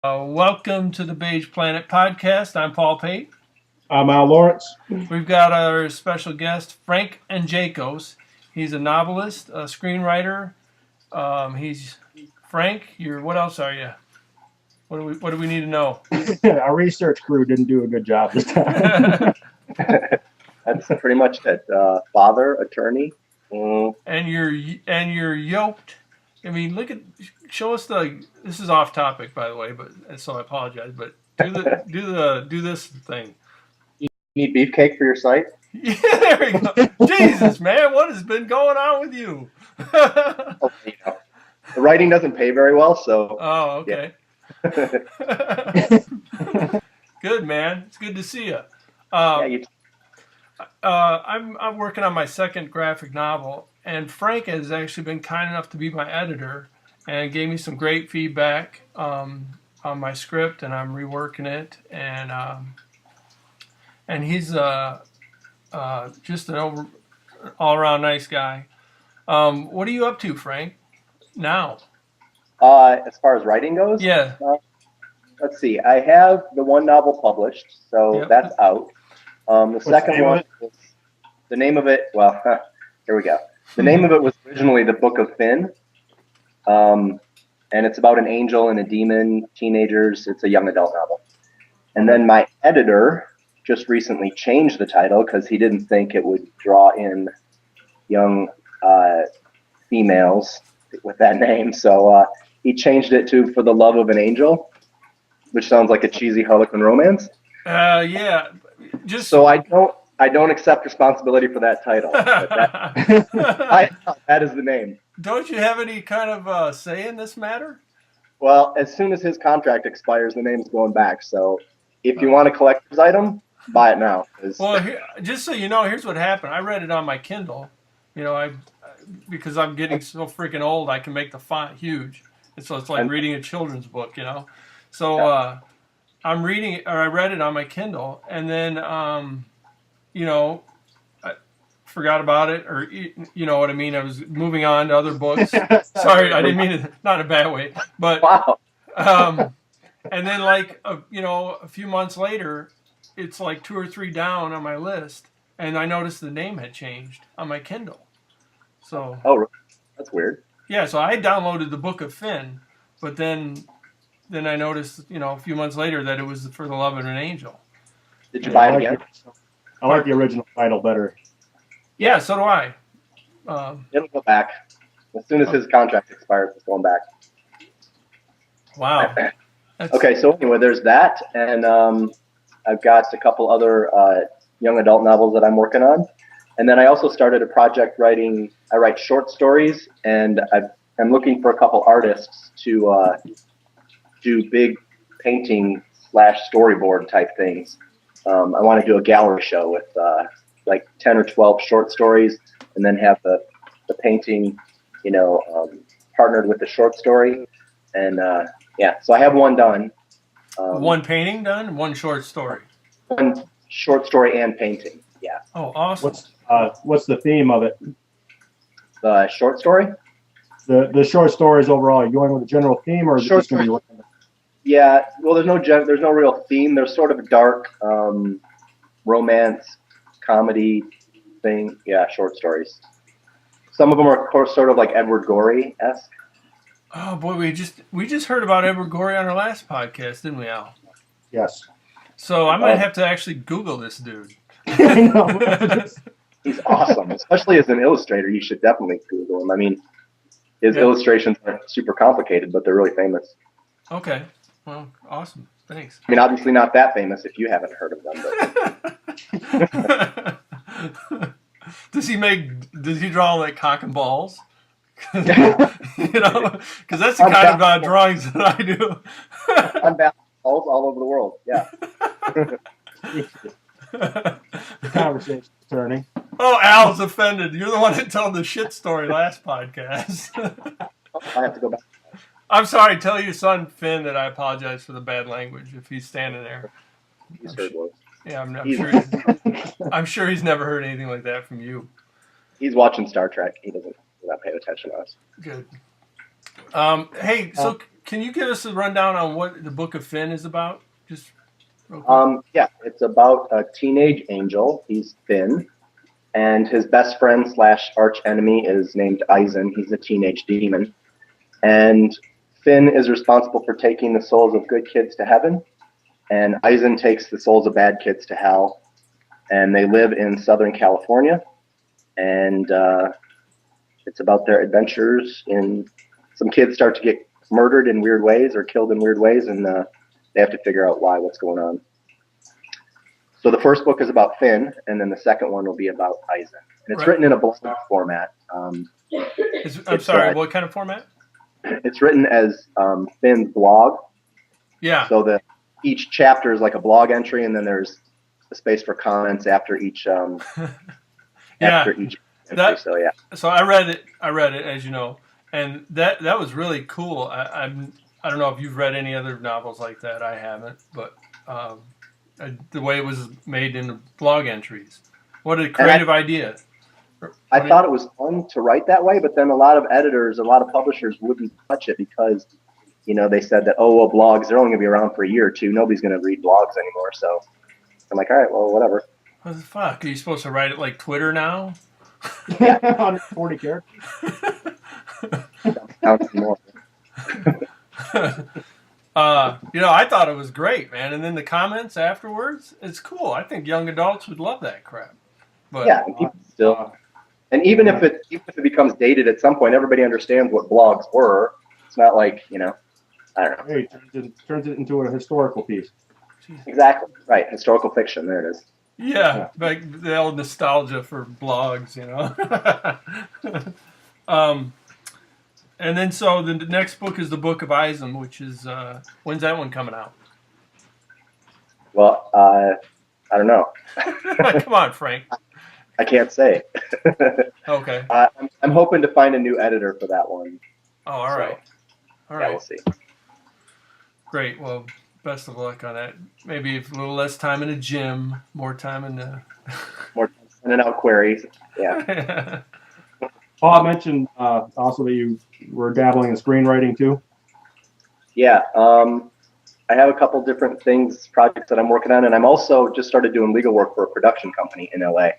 Welcome to the Beige Planet podcast. I'm Paul Pate. I'm Al Lawrence. We've got our special guest, Frank Anjakos. He's a novelist, a screenwriter. He's Frank. What else are you? What do we need to know? Our research crew didn't do a good job this time. That's pretty much it. Father, attorney. And you're yoked. I mean, show us the. This is off topic, by the way, but so I apologize. But do this thing. You need beefcake for your site? Yeah, there we go. Jesus, man, what has been going on with you? The writing doesn't pay very well, so. Oh, okay. Yeah. Good, man. It's good to see you. I'm working on my second graphic novel, and Frank has actually been kind enough to be my editor and gave me some great feedback on my script, and I'm reworking it. And he's just an all-around nice guy. What are you up to, Frank, now? As far as writing goes? Yeah. Let's see. I have the one novel published, so that's out. The second one, the name of it, well, here we go. The name of it was originally The Book of Finn, and it's about an angel and a demon, teenagers. It's a young adult novel. And then my editor just recently changed the title because he didn't think it would draw in young females with that name. So he changed it to For the Love of an Angel, which sounds like a cheesy Harlequin romance. Yeah. So I don't accept responsibility for that title. That is the name. Don't you have any kind of say in this matter? Well, as soon as his contract expires, the name's going back. So if you want a collector's item, buy it now. Well, just so you know, here's what happened. I read it on my Kindle. Because I'm getting so freaking old, I can make the font huge. And so it's like reading a children's book, So I'm reading, or I read it on my Kindle, and then, I forgot about it, or you know what I mean. I was moving on to other books. Sorry, I didn't mean it, not in a bad way, but wow. And then a few months later, it's like 2 or 3 down on my list, and I noticed the name had changed on my Kindle. So. Oh, that's weird. Yeah, so I downloaded the Book of Finn, but then I noticed, a few months later that it was For the Love of an Angel. Did you buy it again? I like the original title better. Yeah, so do I. It'll go back. As soon as his contract expires, it's going back. Wow. Okay, so anyway, there's that, and I've got a couple other young adult novels that I'm working on. And then I also started a project writing. I write short stories, and I'm looking for a couple artists to do big painting / storyboard type things. I want to do a gallery show with like 10 or 12 short stories, and then have the painting, partnered with the short story. And so I have one done. One painting done, one short story. One short story and painting. Yeah. Oh, awesome. What's the theme of it? The short story? The short stories overall. Are you going with a general theme, or is it just going to be? Yeah. Well, there's no real theme. There's sort of a dark romance comedy thing. Yeah, short stories. Some of them are, of course, sort of like Edward Gorey-esque. Oh boy, we just heard about Edward Gorey on our last podcast, didn't we, Al? Yes. So I might have to actually Google this dude. He's awesome, especially as an illustrator. You should definitely Google him. I mean, his illustrations aren't super complicated, but they're really famous. Okay. Well, awesome. Thanks. I mean, obviously not that famous if you haven't heard of them. But. Does he draw like cock and balls? Because that's the kind of drawings that I do. On balls all over the world. Yeah. The conversation's turning. Oh, Al's offended. You're the one that told the shit story last podcast. I have to go back. I'm sorry. Tell your son Finn that I apologize for the bad language if he's standing there. He's heard words. Yeah, I'm sure he's never heard anything like that from you. He's watching Star Trek. He doesn't not pay attention to us. Good. Hey, so can you give us a rundown on what the Book of Finn is about? Just real quick. Yeah, it's about a teenage angel. He's Finn, and his best friend slash arch enemy is named Eisen. He's a teenage demon, and Finn is responsible for taking the souls of good kids to heaven, and Eisen takes the souls of bad kids to hell. And they live in Southern California, and it's about their adventures. Some kids start to get murdered in weird ways or killed in weird ways, and they have to figure out what's going on. So the first book is about Finn, and then the second one will be about Eisen. And it's written in a blog format. I'm sorry, what kind of format? It's written as Finn's blog. Yeah. So that each chapter is like a blog entry, and then there's a space for comments after each. After each entry. So I read it as you know, and that was really cool. I don't know if you've read any other novels like that. I haven't, but the way it was made in the blog entries, what a creative idea. I thought it was fun to write that way, but then a lot of editors, a lot of publishers wouldn't touch it because, they said that, blogs, they're only going to be around for a year or two. Nobody's going to read blogs anymore. So I'm like, all right, well, whatever. What the fuck? Are you supposed to write it like Twitter now? 140 characters. More. I thought it was great, man. And then the comments afterwards, it's cool. I think young adults would love that crap. But yeah, and even if it becomes dated at some point, everybody understands what blogs were. It's not like I don't know. Hey, turns it into a historical piece. Exactly right, historical fiction. There it is. Yeah, like the old nostalgia for blogs, And then so the next book is the Book of Eisen, which is when's that one coming out? Well, I don't know. Come on, Frank. I can't say. Okay. I'm hoping to find a new editor for that one. Oh, all right. All right. Yeah, we'll see. Great. Well, best of luck on that. Maybe a little less time in the gym, more time in the... More time sending out queries. Yeah. Paul mentioned also that you were dabbling in screenwriting too. Yeah. I have a couple different projects that I'm working on, and I'm also just started doing legal work for a production company in LA.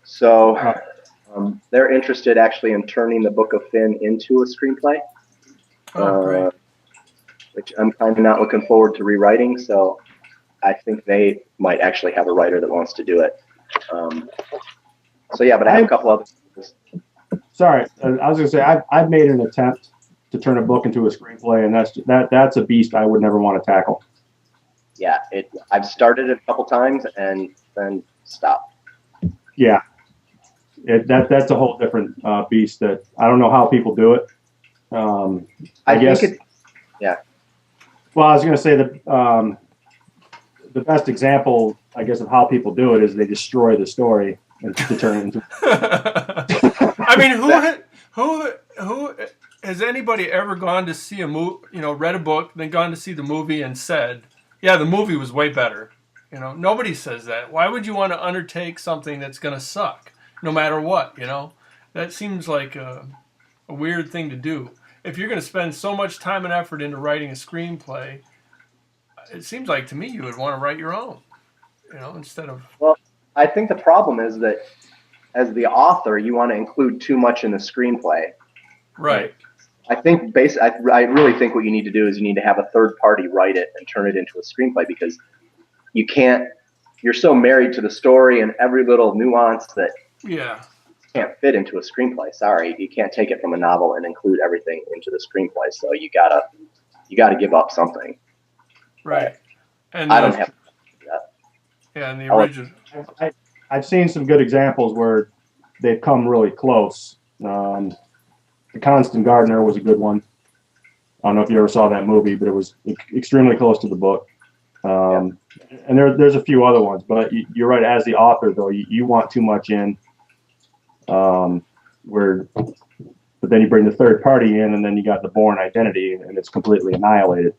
So they're interested actually in turning the Book of Finn into a screenplay. Great. Which I'm kind of not looking forward to rewriting, so I think they might actually have a writer that wants to do it. But I have a couple other things. Sorry, I was going to say I've made an attempt to turn a book into a screenplay, and that's a beast I would never want to tackle. Yeah, I've started it a couple times and then stopped. Yeah, that's a whole different beast that I don't know how people do it. I guess. Yeah. Well, I was going to say that the best example, I guess, of how people do it is they destroy the story and to turn it into. I mean, who has anybody ever gone to see a movie? Read a book, then gone to see the movie and said, "Yeah, the movie was way better." Nobody says that. Why would you want to undertake something that's going to suck, no matter what? That seems like a weird thing to do. If you're going to spend so much time and effort into writing a screenplay, it seems like to me you would want to write your own, instead of... Well, I think the problem is that as the author, you want to include too much in the screenplay. Right. I think I really think what you need to do is you need to have a third party write it and turn it into a screenplay, because you're so married to the story and every little nuance that can't fit into a screenplay. Sorry, you can't take it from a novel and include everything into the screenplay. So you gotta give up something. Right. And I don't have to do that. Yeah, and the original. I've seen some good examples where they've come really close. The Constant Gardener was a good one. I don't know if you ever saw that movie, but it was extremely close to the book. And there's a few other ones, but you're right. As the author, though, you want too much in. But then you bring the third party in, and then you got the Bourne identity, and it's completely annihilated.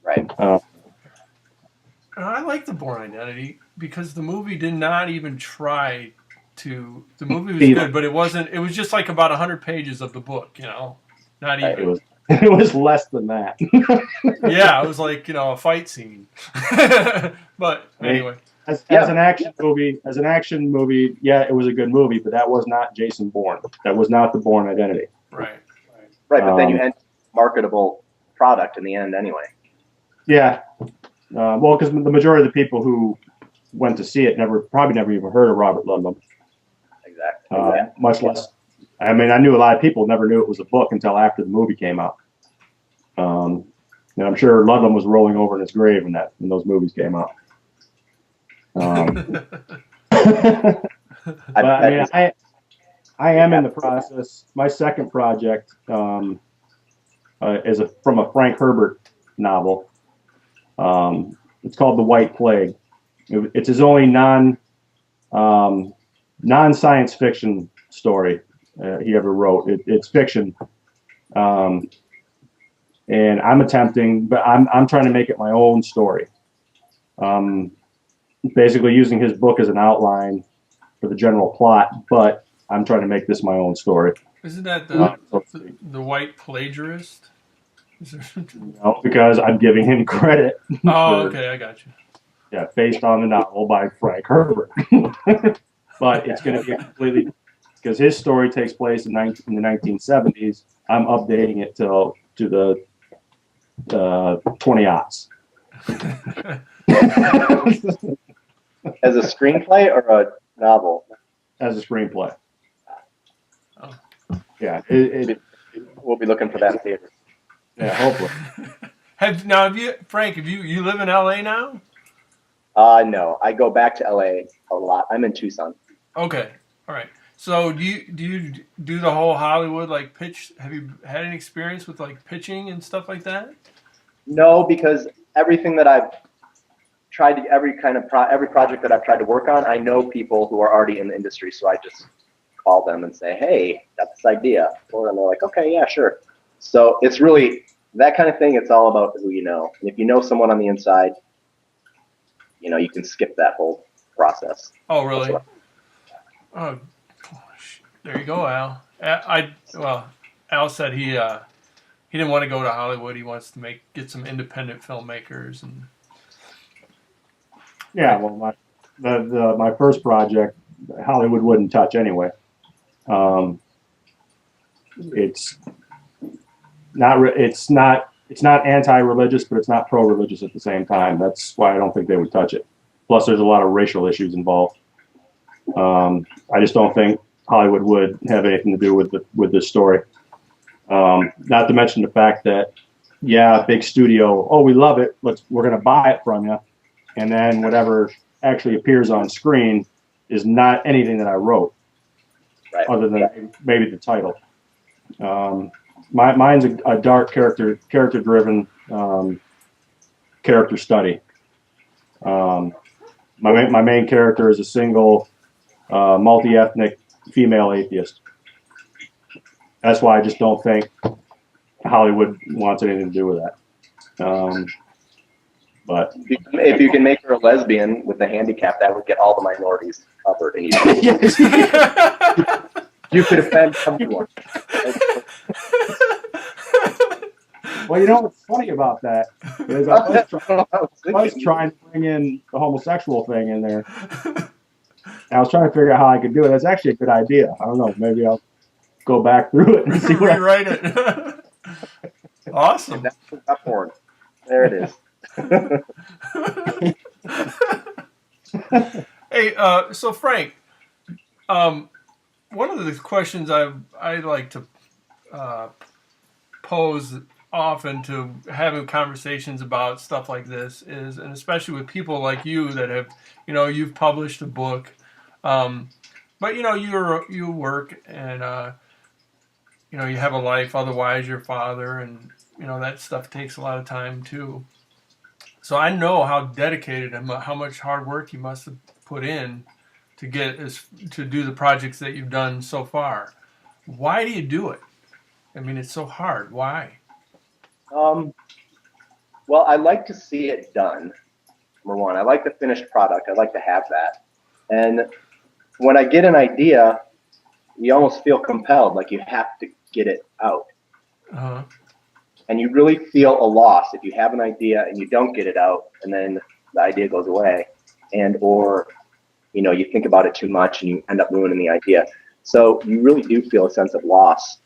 Right. I like the Bourne identity because the movie did not even try to. The movie was good, but it wasn't. It was just like about 100 pages of the book, Not even. It was less than that. Yeah, it was like, a fight scene. But anyway. As an action movie, yeah, it was a good movie, but that was not Jason Bourne. That was not the Bourne identity. Right. But then you end marketable product in the end anyway. Yeah. Well, because the majority of the people who went to see it probably never even heard of Robert Ludlum. Exactly. Much less. I mean, I knew a lot of people never knew it was a book until after the movie came out. And I'm sure Ludlum was rolling over in his grave when those movies came out. But I mean, I am in the process. My second project is from a Frank Herbert novel. It's called The White Plague. It's his only non-science fiction story he ever wrote. It's fiction, and I'm attempting, but I'm trying to make it my own story. Basically using his book as an outline for the general plot, but I'm trying to make this my own story. Isn't that the white plagiarist? No, because I'm giving him credit. Okay, I got you. Yeah, based on the novel by Frank Herbert. But it's going to be completely, because his story takes place in the 1970s. I'm updating it to the 20-aughts. As a screenplay or a novel? As a screenplay. Oh. Yeah. We'll be looking for that in theater. Yeah, hopefully. Frank, you live in LA now? No, I go back to LA a lot. I'm in Tucson. Okay, all right. So do you do the whole Hollywood pitch? Have you had any experience with pitching and stuff like that? No, because everything that I've tried to, every project that I've tried to work on, I know people who are already in the industry, so I just call them and say, "Hey, got this idea," and they're like, "Okay, yeah, sure." So it's really that kind of thing. It's all about who you know, and if you know someone on the inside, you can skip that whole process. Oh, really? Oh, there you go, Al. Al said he didn't want to go to Hollywood. He wants to get some independent filmmakers and. Yeah, well, my first project, Hollywood wouldn't touch anyway. It's not anti-religious, but it's not pro-religious at the same time. That's why I don't think they would touch it. Plus, there's a lot of racial issues involved. I just don't think Hollywood would have anything to do with this story. Not to mention the fact that, yeah, big studio. Oh, we love it. We're going to buy it from you. And then whatever actually appears on screen is not anything that I wrote, right, other than maybe the title. Mine's a dark character-driven character study. My main character is a single, multi-ethnic female atheist. That's why I just don't think Hollywood wants anything to do with that. But if you can make her a lesbian with a handicap, that would get all the minorities covered. And you could offend everyone. Well, what's funny about that is I was trying to bring in the homosexual thing in there. And I was trying to figure out how I could do it. That's actually a good idea. I don't know. Maybe I'll go back through it and see what rewrite it. Awesome. Bourne. There it is. Hey, so Frank, one of the questions I like to pose often to having conversations about stuff like this is, and especially with people like you that have, you've published a book, but you work and you have a life. Otherwise, you're a father, and that stuff takes a lot of time too. So I know how dedicated and how much hard work you must have put in to do the projects that you've done so far. Why do you do it? I mean, it's so hard. Why? Well, I like to see it done. Number one, I like the finished product. I like to have that. And when I get an idea, you almost feel compelled, like you have to get it out. Uh-huh. and you really feel a loss if you have an idea and you don't get it out, and then the idea goes away, and or you think about it too much and you end up ruining the idea. So you really do feel a sense of loss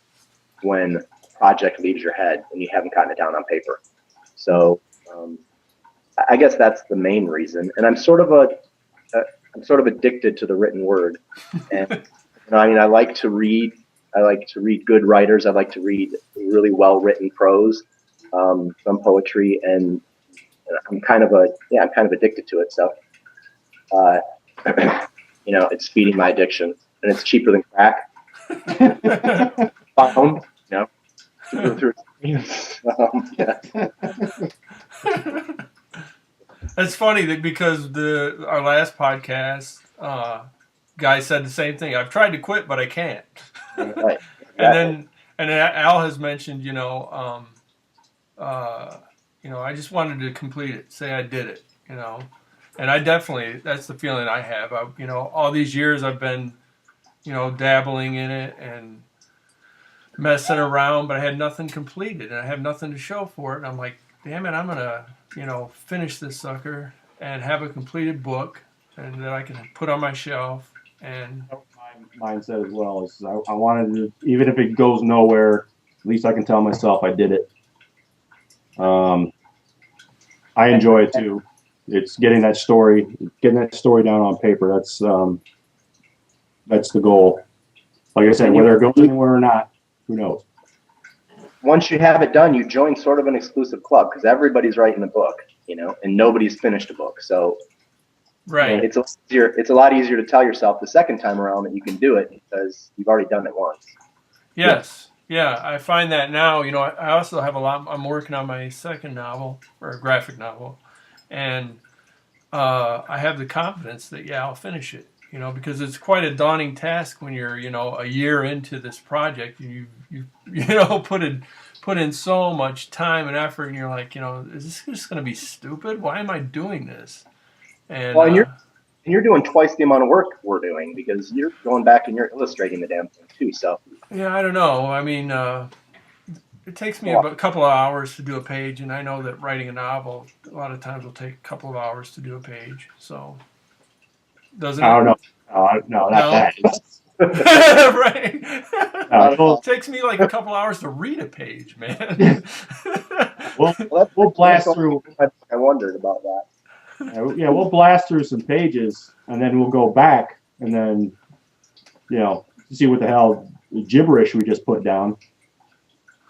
when a project leaves your head and you haven't gotten it down on paper. So I guess that's the main reason. And I'm sort of addicted to the written word. And I like to read. I like to read good writers. I like to read really well written prose, some poetry, and I'm kind of addicted to it. So it's feeding my addiction, and it's cheaper than crack. Phone, through. Yeah. It's funny that because our last podcast, guy said the same thing. I've tried to quit, but I can't. Right. Exactly. And then Al has mentioned, I just wanted to complete it, say I did it, and I definitely, that's the feeling I have. All these years I've been, dabbling in it and messing around, but I had nothing completed and I have nothing to show for it. And I'm like, damn it, I'm gonna, finish this sucker and have a completed book and that I can put on my shelf. And my mindset as well is I wanted to, even if it goes nowhere, at least I can tell myself I did it. I enjoy it too. It's getting that story down on paper. That's the goal. Like I said, whether it goes anywhere or not, who knows? Once you have it done, you join sort of an exclusive club because everybody's writing a book, and nobody's finished a book. So right, it's a lot easier to tell yourself the second time around that you can do it because you've already done it once. Yes. Yeah, I find that now, I also have I'm working on my second novel, or a graphic novel, and I have the confidence that, I'll finish it, because it's quite a daunting task when you're, a year into this project, and you put in so much time and effort, and you're like, is this just going to be stupid? Why am I doing this? And, well, and you're doing twice the amount of work we're doing because you're going back and you're illustrating the damn thing too. So yeah, I don't know. I mean, it takes me about a couple of hours to do a page, and I know that writing a novel a lot of times will take a couple of hours to do a page. So doesn't it? I don't know. No, not that. Right. It takes me like a couple hours to read a page, man. We'll blast through. I wondered about that. Yeah, we'll blast through some pages, and then we'll go back, and then, see what the hell gibberish we just put down.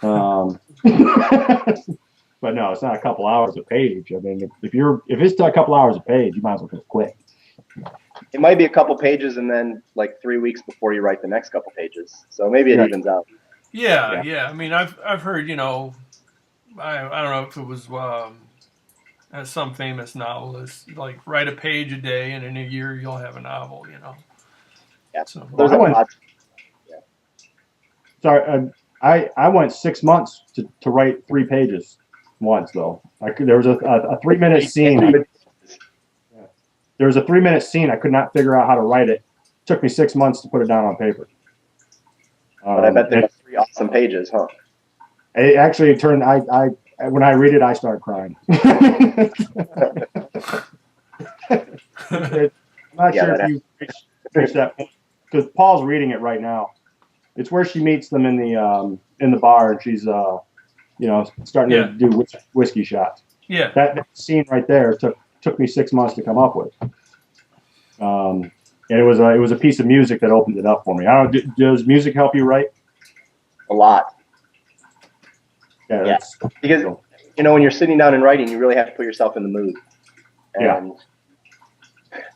But no, it's not a couple hours a page. I mean, if it's a couple hours a page, you might as well just quit. It might be a couple pages, and then like 3 weeks before you write the next couple pages. So maybe it evens out. Yeah. I mean, I've heard, I don't know if it was. As some famous novelists, like write a page a day, and in a year you'll have a novel. Yeah. So, There's a lot. Yeah. Sorry, I went 6 months to write 3 pages once though. There was a 3-minute scene. There was a 3-minute scene. I could not figure out how to write it. It took me 6 months to put it down on paper. But I bet they got 3 awesome pages, huh? It actually turned. When I read it, I start crying. I'm not sure if you reached that point because Paul's reading it right now. It's where she meets them in the bar, and she's starting to do whiskey shots. Yeah, that scene right there took me 6 months to come up with. And it was a piece of music that opened it up for me. I don't know. Does music help you write? A lot. Yeah. Because when you're sitting down and writing, you really have to put yourself in the mood, and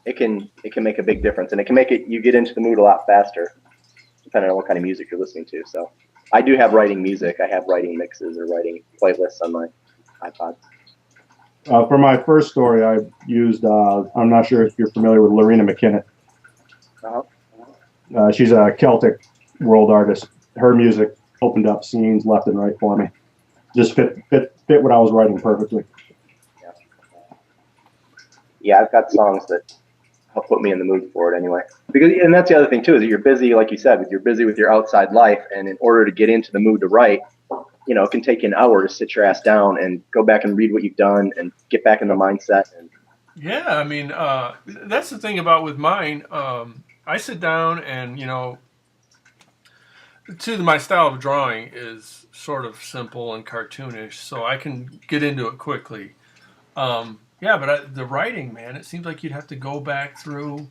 it can make a big difference, and it can make you get into the mood a lot faster, depending on what kind of music you're listening to. So, I do have writing music. I have writing mixes or writing playlists on my iPod. For my first story, I used. I'm not sure if you're familiar with Lorena McKinnon. Uh-huh. She's a Celtic world artist. Her music opened up scenes left and right for me. Just fit what I was writing perfectly. Yeah, I've got songs that help put me in the mood for it anyway. And that's the other thing too, is that you're busy, like you said, you're busy with your outside life, and in order to get into the mood to write, it can take you an hour to sit your ass down and go back and read what you've done and get back in the mindset. And Yeah, I mean, that's the thing about with mine. I sit down and, my style of drawing is sort of simple and cartoonish, so I can get into it quickly. Yeah, but the writing, man, it seems like you'd have to go back through.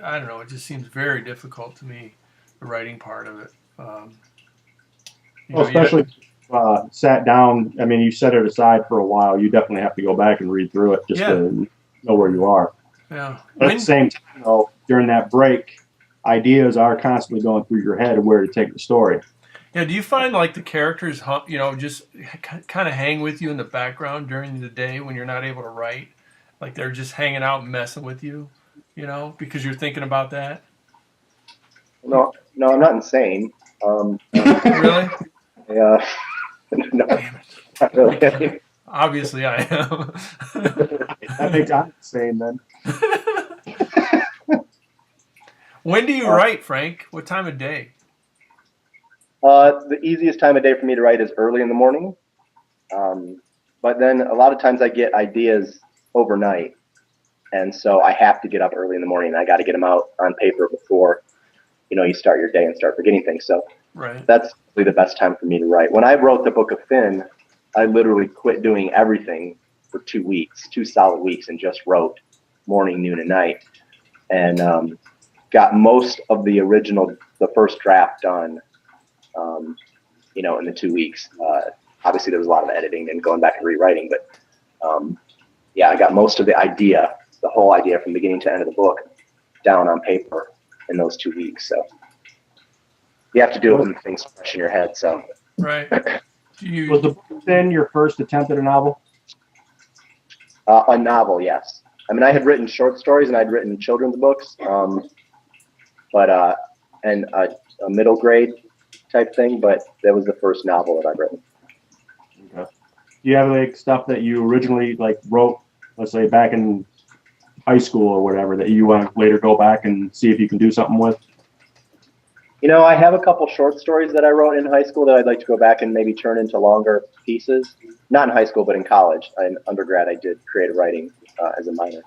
I don't know. It just seems very difficult to me, the writing part of it. Well, especially sat down. I mean, you set it aside for a while. You definitely have to go back and read through it just to know where you are. Yeah. But at the same time, though, during that break, ideas are constantly going through your head of where to take the story. Yeah. Do you find like the characters, just kind of hang with you in the background during the day when you're not able to write? Like they're just hanging out, messing with you, because you're thinking about that. No, I'm not insane. Really? Yeah. No, Damn it. not really. Obviously, I am. That makes I'm insane then. When do you write, Frank? What time of day? The easiest time of day for me to write is early in the morning. But then a lot of times I get ideas overnight. And so I have to get up early in the morning. I got to get them out on paper before, you start your day and start forgetting things. So that's really the best time for me to write. When I wrote the Book of Finn, I literally quit doing everything for 2 weeks, 2 solid weeks, and just wrote morning, noon, and night. And got most of the first draft done, in the 2 weeks. Obviously, there was a lot of editing and going back and rewriting, but I got most of the whole idea from beginning to end of the book down on paper in those 2 weeks. So you have to do it when things fresh in your head. So right. Was the Book of Finn your first attempt at a novel? A novel, yes. I mean, I had written short stories and I'd written children's books, and a middle grade type thing, but that was the first novel that I've written. Okay. Do you have like stuff that you originally wrote, let's say back in high school or whatever, that you want to later go back and see if you can do something with? I have a couple short stories that I wrote in high school that I'd like to go back and maybe turn into longer pieces. Not in high school, but in college. In undergrad, I did creative writing as a minor.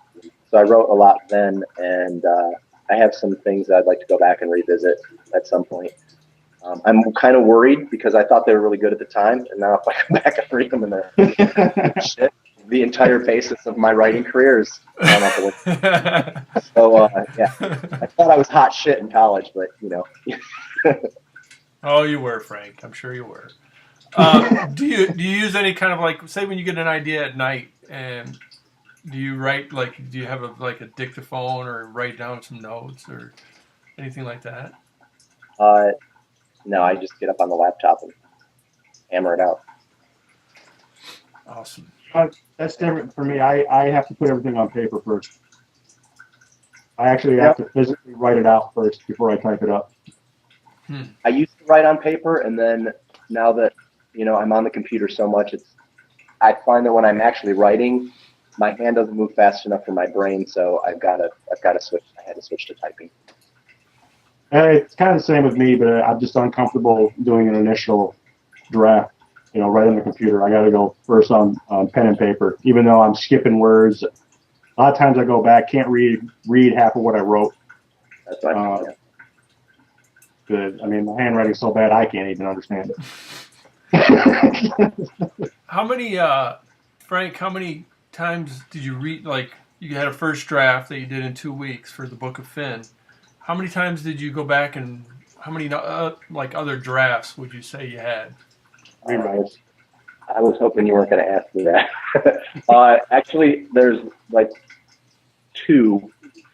So I wrote a lot then, and I have some things that I'd like to go back and revisit at some point. I'm kind of worried because I thought they were really good at the time, and now if I come back and read them and they're shit, the entire basis of my writing career is gone out the window. So I thought I was hot shit in college, but Oh, you were, Frank. I'm sure you were. Do you use any kind of say when you get an idea at night, and do you write do you have a dictaphone or write down some notes or anything like that? No, I just get up on the laptop and hammer it out. Awesome. That's different for me. I have to put everything on paper first. I actually have to physically write it out first before I type it up. I used to write on paper, and then now that I'm on the computer so much, I find that when I'm actually writing, my hand doesn't move fast enough for my brain, so I've got to switch. I had to switch to typing. It's kind of the same with me, but I'm just uncomfortable doing an initial draft, right on the computer. I got to go first on pen and paper, even though I'm skipping words. A lot of times I go back, can't read half of what I wrote. That's fine. Good. I mean, my handwriting's so bad I can't even understand it. How many, Frank? How many times did you read? You had a first draft that you did in 2 weeks for the Book of Finn. How many times did you go back, and how many other drafts would you say you had? Rewrites. I was hoping you weren't going to ask me that. Actually, there's 2,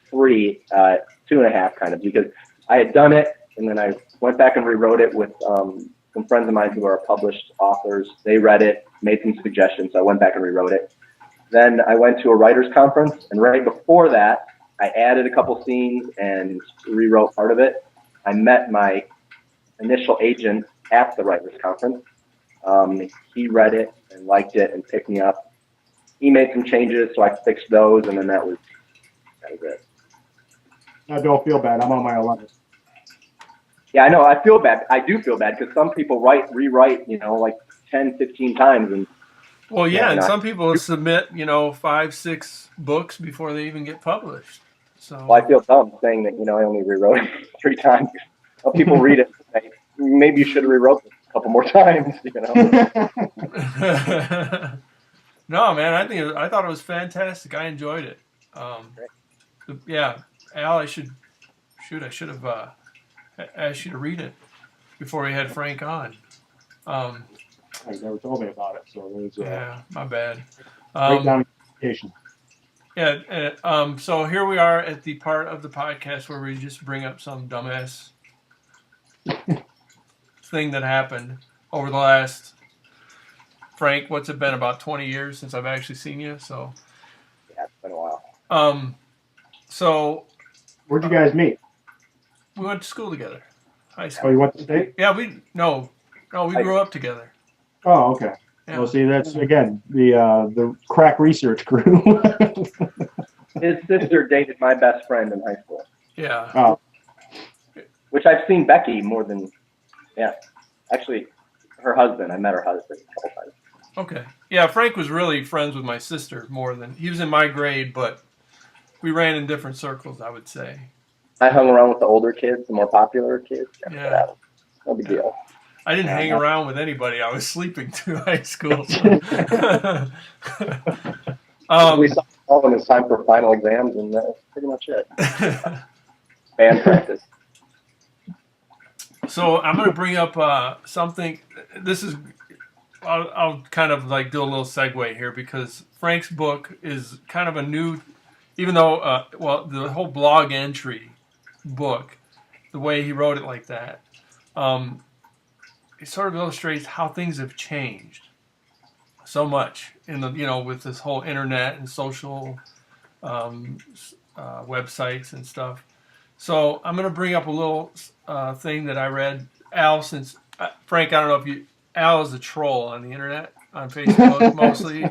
3, 2.5 kind of, because I had done it and then I went back and rewrote it with some friends of mine who are published authors. They read it, made some suggestions, so I went back and rewrote it. Then I went to a writer's conference, and right before that, I added a couple scenes and rewrote part of it. I met my initial agent at the writer's conference. He read it and liked it and picked me up. He made some changes, so I fixed those, and then that was it. I don't feel bad. I'm on my 11th. Yeah, I know. I feel bad. I do feel bad because some people rewrite, like 10, 15 times, and Well, yeah, and I, some people submit, 5, 6 books before they even get published. So well, I feel dumb saying that, I only rewrote it 3 times. Well, people read it and say, maybe you should have rewrote it a couple more times, No, man, I thought it was fantastic. I enjoyed it. Great. Yeah, Al, I should have asked you to read it before we had Frank on. You never told me about it, so there's Yeah, my bad. breakdown communication. Yeah. So here we are at the part of the podcast where we just bring up some dumbass thing that happened over the last, Frank, what's it been, about 20 years since I've actually seen you? So Yeah, it's been a while. So Where'd you guys meet? we went to school together, high Oh, school. you went to state? Yeah, we grew up together. Oh, okay. Yeah. Well, see, that's again the crack research crew. His sister dated my best friend in high school, Yeah. Oh, which I've seen Becky more than, actually, her husband. I met her husband a couple times. Okay. Yeah, Frank was really friends with my sister more than he was in my grade, but we ran in different circles, I would say. I hung around with the older kids, the more popular kids. Yeah. No big deal. I didn't hang around with anybody. I was sleeping through high school. So. We saw all when it's time for final exams, and that's pretty much it. Band practice. So I'm going to bring up something. This is, I'll kind of like do a little segue here because Frank's book is kind of a new, even though, the whole blog entry book, the way he wrote it like that, it sort of illustrates how things have changed so much in the, with this whole internet and social websites and stuff. So I'm going to bring up a little thing that I read. Al, since Frank, I don't know if Al is a troll on the internet, on Facebook mostly.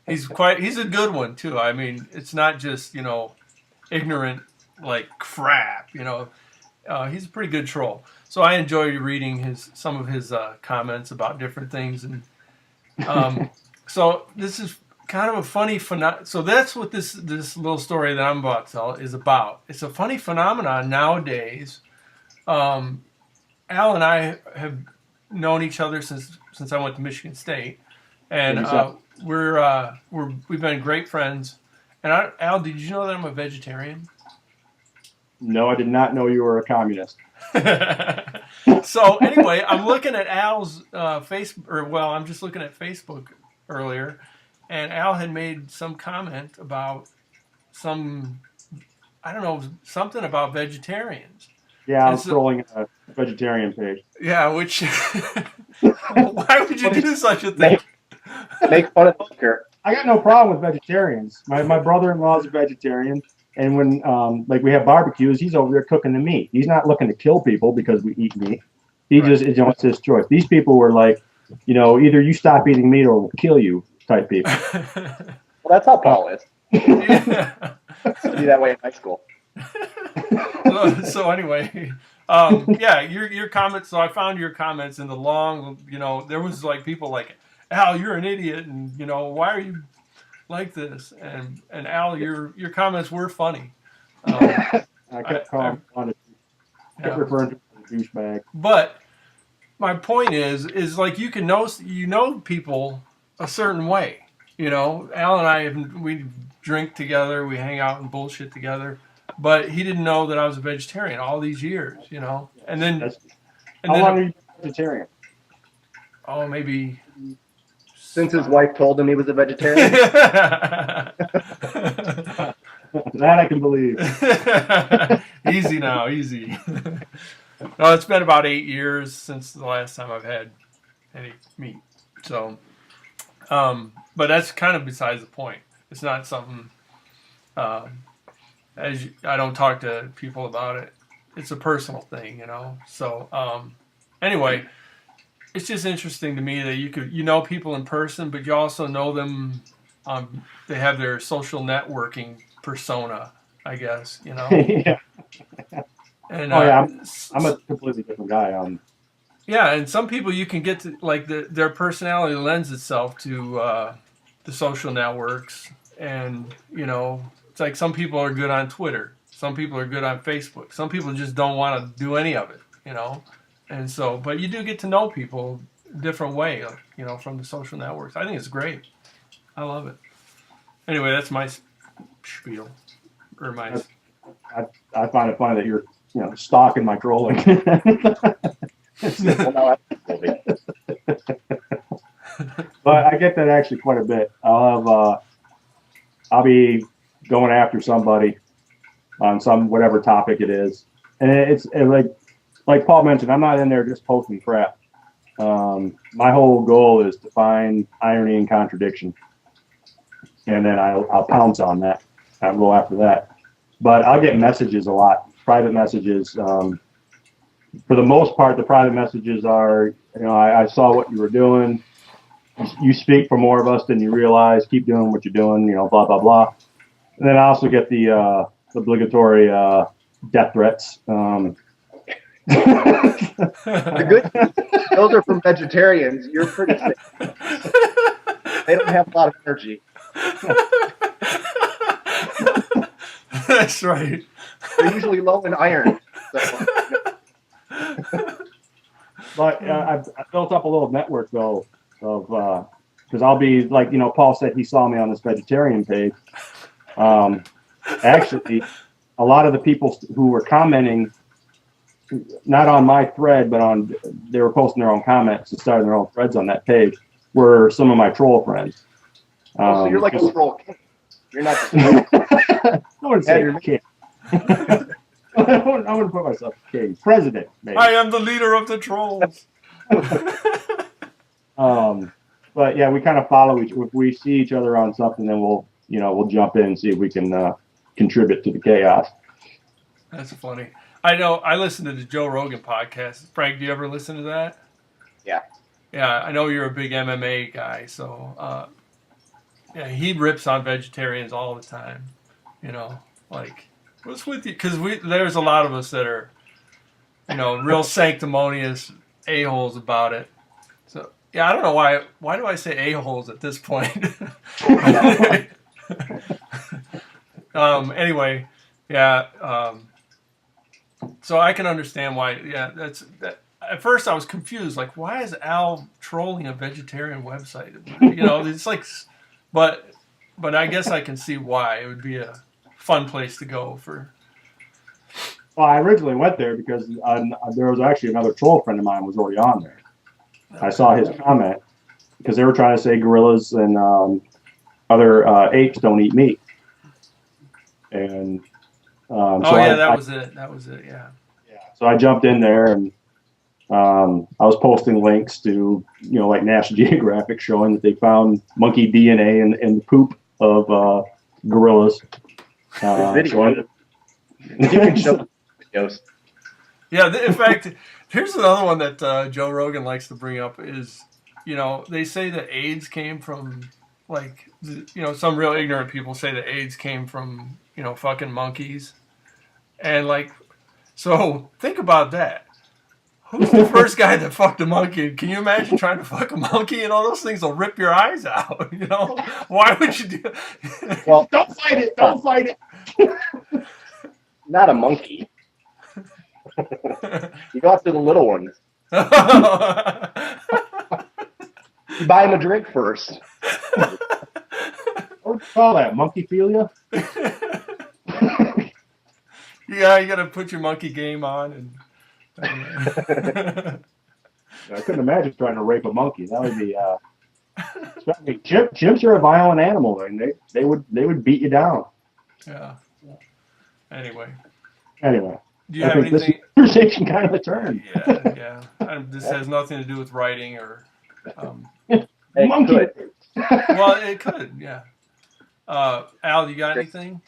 He's a good one too. I mean, it's not just, ignorant like crap, he's a pretty good troll. So I enjoy reading some of his comments about different things. And so this is kind of a funny so that's what this little story that I'm about to tell is about. It's a funny phenomenon nowadays. Al and I have known each other since I went to Michigan State, and we've been great friends. And Al, did you know that I'm a vegetarian? no, I did not know you were a communist. So anyway, I'm looking at Al's I'm just looking at Facebook earlier, and Al had made some comment about something about vegetarians. Yeah, I was scrolling a vegetarian page. Yeah, which why would you do such a thing? Make fun of Tucker. I got no problem with vegetarians. My brother-in-law is a vegetarian, and when we have barbecues, he's over there cooking the meat. He's not looking to kill people because we eat meat. It's his choice. These people were like, either you stop eating meat or we'll kill you type people. Well, that's how Paul is. Yeah. Be that way in high school. So anyway, your comments. So I found your comments in the long, there was like people like, Al, you're an idiot, and why are you like this? And Al, your comments were funny. I kept calling on it. Kept referring to him as a douchebag. But my point is like you can know people a certain way. Al and I we drink together, we hang out and bullshit together. But he didn't know that I was a vegetarian all these years, And then, how long are you vegetarian? Oh, maybe since his wife told him he was a vegetarian. That I can believe. Easy now, easy. No, it's been about 8 years since the last time I've had any meat. So, but that's kind of besides the point. It's not something. I don't talk to people about it. It's a personal thing, So, anyway, it's just interesting to me that you know people in person, but you also know them. They have their social networking persona, I guess, Yeah. And Oh yeah, I'm a completely different guy. yeah, and some people you can get to like their personality lends itself to the social networks, and it's like some people are good on Twitter, some people are good on Facebook, some people just don't want to do any of it. And so, but you do get to know people a different way, from the social networks. I think it's great. I love it. Anyway, that's my spiel, or my. I find it funny that you're stalking my trolling. But I get that actually quite a bit. I'll be going after somebody on some whatever topic it is, and it's like Paul mentioned, I'm not in there just posting crap. My whole goal is to find irony and contradiction, and then I'll pounce on that. I'll go after that. But I'll get messages a lot, private messages. For the most part, the private messages are, I saw what you were doing. You speak for more of us than you realize. Keep doing what you're doing, blah, blah, blah. And then I also get the obligatory death threats. The good news, those are from vegetarians. You're pretty sick. They don't have a lot of energy. That's right. They're usually low in iron. So. But I've built up a little network, though, of because I'll be like, Paul said he saw me on this vegetarian page. Actually, a lot of the people who were commenting, not on my thread, but they were posting their own comments and starting their own threads on that page, were some of my troll friends. So you're like a troll king. You're not just I wouldn't say you're a king. I wouldn't put myself king. President, maybe. I am the leader of the trolls. But yeah, we kind of follow each. If we see each other on something, then we'll jump in and see if we can contribute to the chaos. That's funny. I know. I listen to the Joe Rogan podcast. Frank, do you ever listen to that? Yeah. Yeah, I know you're a big MMA guy, so yeah, he rips on vegetarians all the time. Like what's with you? Because there's a lot of us that are, real sanctimonious a-holes about it. So yeah, I don't know why. Why do I say a-holes at this point? Anyway, yeah. So I can understand why. Yeah, that's that. At first, I was confused. Like, why is Al trolling a vegetarian website? It's like, but I guess I can see why it would be a fun place to go for. Well, I originally went there because there was actually another troll friend of mine was already on there. I saw his comment because they were trying to say gorillas and other apes don't eat meat. And that was it. That was it. Yeah. Yeah. So I jumped in there and I was posting links to like National Geographic showing that they found monkey DNA in the poop of gorillas. You can show videos. Yeah. In fact, here's another one that Joe Rogan likes to bring up is, they say that AIDS came from like, some real ignorant people say that AIDS came from, fucking monkeys. And like, so think about that. Who's the first guy that fucked a monkey? Can you imagine trying to fuck a monkey and all those things will rip your eyes out? Why would you do it? Well, don't fight it. Don't fight it. Not a monkey. You go after the little ones. You buy him a drink first. What do you call that? Monkeyphilia? Yeah, you got to put your monkey game on. And I couldn't imagine trying to rape a monkey. That would be. Chimps are a violent animal, and they would beat you down. Yeah. Anyway. Do you have anything? This conversation kind of a turn. Yeah. This has nothing to do with writing or. Monkey. Well, it could. Yeah. Al, you got anything?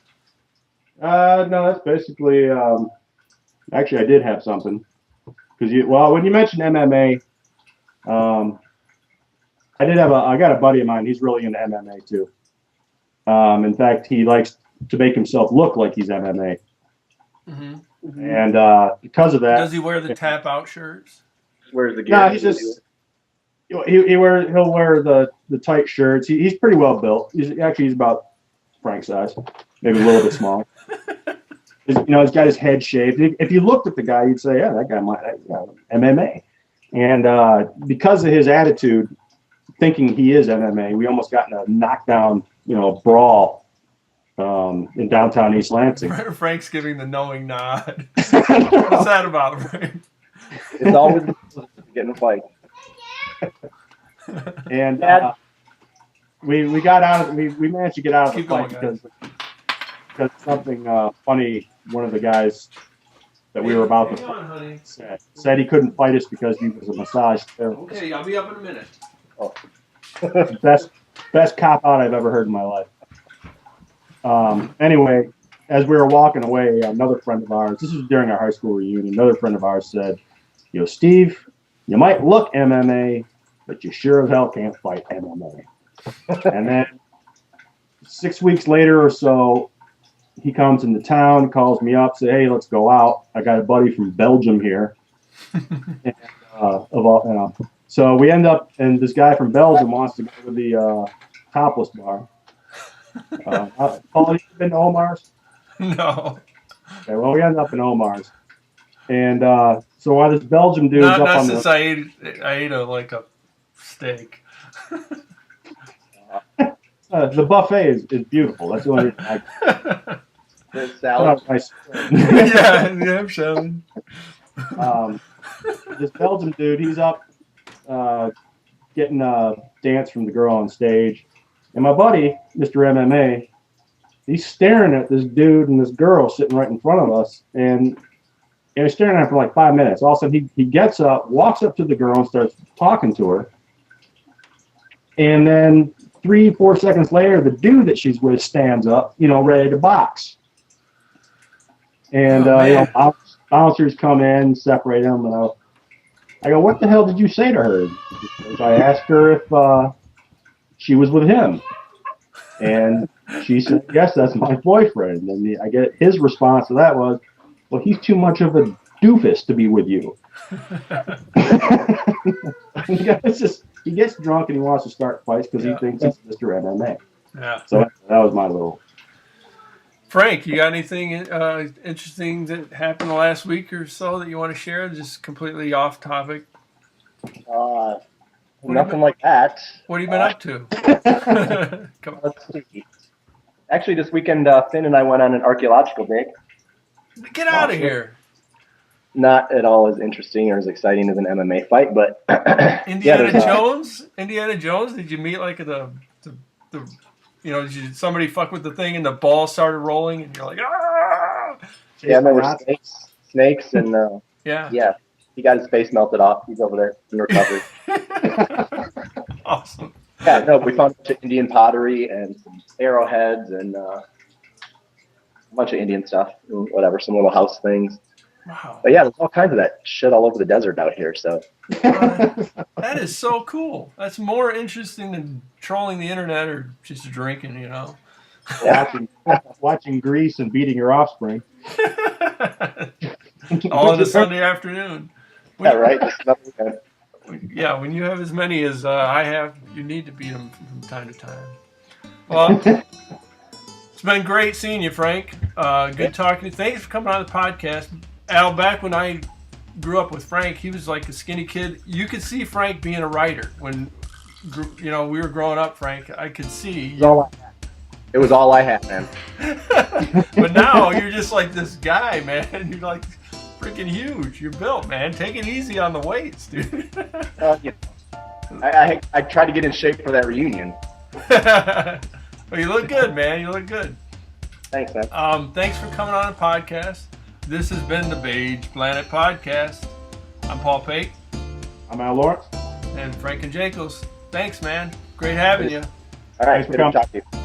No, that's basically. Actually, I did have something because when you mentioned MMA, I got a buddy of mine. He's really into MMA too. In fact, he likes to make himself look like he's MMA. Mm-hmm. And because of that, Does he wear the tap out shirts? Where's the gear? no, he's just he'll wear the tight shirts. He's pretty well built. He's about Frank's size, maybe a little bit smaller. He's got his head shaved. If you looked at the guy, you'd say, yeah, that guy might MMA. And because of his attitude, thinking he is MMA, we almost got in a knockdown, brawl in downtown East Lansing. Frank's giving the knowing nod. What's that about, Frank? It's always getting a fight. And we got out of we managed to get out of the fight because something funny. One of the guys that we were about to fight said he couldn't fight us because he was a massage therapist. Okay, I'll be up in a minute. Oh. Best cop out I've ever heard in my life. Anyway, as we were walking away, another friend of ours, this was during our high school reunion, another friend of ours said, Steve, you might look MMA, but you sure as hell can't fight MMA. And then 6 weeks later or so, he comes into town, calls me up, say, hey, let's go out. I got a buddy from Belgium here. And, so we end up, and this guy from Belgium wants to go to the topless bar. Paul, have you been to Omar's? No. Okay, well, we ended up in Omar's. And so while this Belgium dude not up on since the... I ate a steak. The buffet is beautiful. That's the only reason I... The salad. Yeah, I'm showing. This Belgian dude, he's up getting a dance from the girl on stage. And my buddy, Mr. MMA, he's staring at this dude and this girl sitting right in front of us. And he's staring at her for like 5 minutes. All of a sudden, he gets up, walks up to the girl and starts talking to her. And then 3-4 seconds later, the dude that she's with stands up, ready to box. And bouncers come in, separate them. And I go, what the hell did you say to her? I asked her if she was with him. And she said, yes, that's my boyfriend. And I get his response to that was, well, he's too much of a doofus to be with you. He gets drunk and he wants to start fights because he thinks he's Mr. MMA. Yeah. So that was my little... Frank, you got anything interesting that happened the last week or so that you want to share? Just completely off topic. Nothing like that. What have you been up to? Come on. Let's see. Actually, this weekend, Finn and I went on an archaeological dig. Get out of here. Not at all as interesting or as exciting as an MMA fight, but Indiana Jones. Did you meet like the did somebody fuck with the thing and the ball started rolling and you're like, ah! Yeah, there were snakes, and yeah. He got his face melted off. He's over there in recovery. Awesome. Yeah, no, we found a bunch of Indian pottery and some arrowheads and a bunch of Indian stuff, whatever, some little house things. Wow. But yeah, there's all kinds of that shit all over the desert out here. So that is so cool. That's more interesting than trolling the internet or just drinking, Watching Grease and beating your offspring. All on a Sunday afternoon. Yeah, right. Yeah, when you have as many as I have, you need to beat them from time to time. Well, it's been great seeing you, Frank. Good talking to you. Thanks for coming on the podcast. Al, back when I grew up with Frank, he was like a skinny kid. You could see Frank being a writer when, we were growing up, Frank. I could see. It was all I had, man. But now you're just like this guy, man. You're like freaking huge. You're built, man. Take it easy on the weights, dude. I tried to get in shape for that reunion. Well, you look good, man. You look good. Thanks, man. Thanks for coming on the podcast. This has been the Beige Planet Podcast. I'm Paul Pate. I'm Al Lawrence. And Frank Anjakos. Thanks, man. Great having you. All right, good to talk to you.